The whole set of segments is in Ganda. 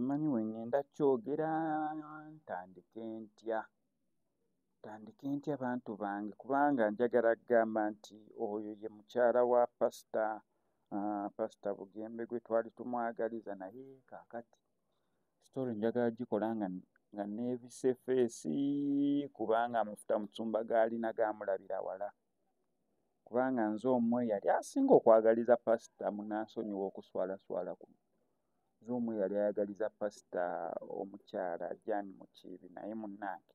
simanyi wengenda kyogera ntandike ntya bantu bange, kubanga njagala kugamba nti oyo ye mukyala wa Pastor Bugembe gwe twali tumwagaliza, naye kaakati story njagala gikola nga neebise feesi, kubanga amafuta Musumba gaalina gaamulabira wala. Kubanga nze omwe yali asinga okwagaliza Pastor, munansonyiwa okuswalaswala kuno. Nze omwe yali ayagaliza Pastor omukyala Jane Mukiibi, naye munnange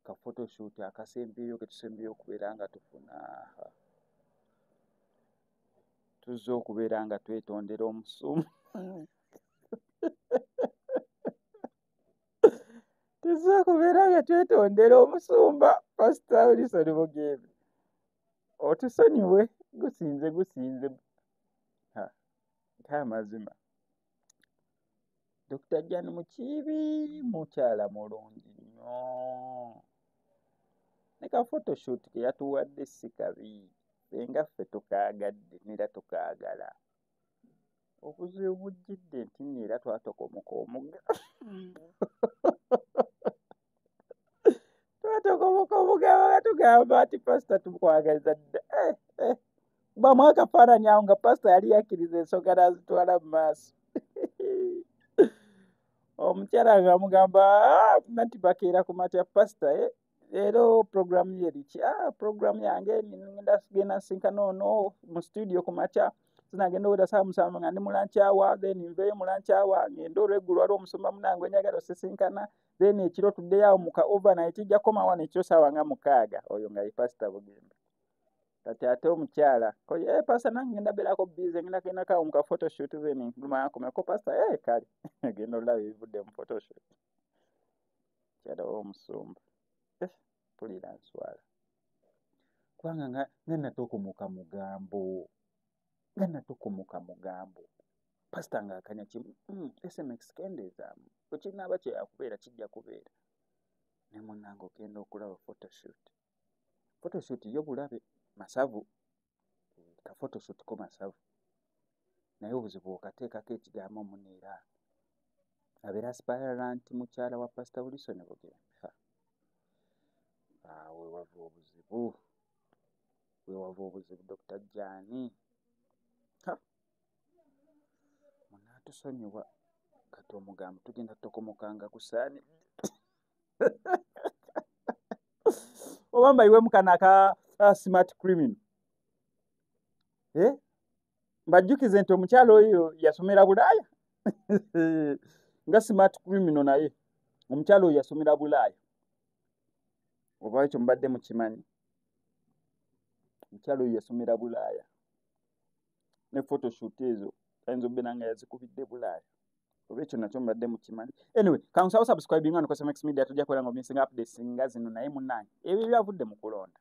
ka photoshoot akasembeyo ke tusembeyo okubeera nga tufuna, tuzze okubeera nga twetondera omusumba tuzze okubeera nga twetondera omusumba Pastor Wilson Bugembe. Otusonyiwe, gusinze amazima. Dr. Jane Mukiibi mukyala mulungi nnyo, ne ka photoshoot ke yatuwadde si kabi, nga ffe tukaagadde nera tukaagala. Obuzibu bujjidde nti era twatokomoka omugga nga tugamba nti Pastor tukwagaliza dda. Bamu akafaananyi awo nga Pastor yali yakkiriza ensonga n'azitwala mu maaso. Omukyala ng'amugamba nti bakeera ku matya Pastor, leero program ye eriki? Program yange ngenda genda nsinkana ono mu studio ku makya, sinagenda oweda saa 7 nga ndi mu lunch hour, then nveeyo mu lunch hour ngende olweggulo waliwo omusumba munange njagala osisinkana, then ekiro tuddeyo awo mu ka overnight, ijja kukoma wano ekiro saawa nga 6. Oyo nga ye Pastor Bugembe. Kati ate omukyala Pastor nange ngenda beerako busy, ngenda kgendako awo mu ka photoshoot, then lumala nkomeko Pastor kale genda olaba ebivudde mu photoshoot. Mukyala w'omusumba pulira nswala, kubanga nga natokomoka mugambo. Pastor ng'akanya kimu, SMX kendeezaamu bwe kinaaba kyeyakubeera kijja kubeera. Ne munnange ogenda okulaba photoshoot yo bulabe masavu, ka photoshoot ko masavu, naye obuzibu okateekako ekigambo muneera abeera aspirant mukyala wa Pastor Wilson Bugembe. Weewava obuzibu Dr. Jane. Munaatusonyiwa kati omugambo tugenda tutokomokanga kusaanidde. Oba mbayiwe mukana aka smart criminal. Mbajjukize nti omukyala oyo yasomera Bulaaya. Nga smart criminal naye omukyala oyo yasomera Bulaaya. Oba ekyo mbadde mukimanyi. Omukyala oyo yasomera Bulaaya. Ne photoshoot ezo ayinza okubeera nga yazikubidde Bulaaya. Oba ekyo nakyo mbadde mukimanyi. Anyway, kansawo subscribe nga no SMX Media tujja kwera ngo missing updates nga zino, naye munnange ebyo byavudde mu kulonda.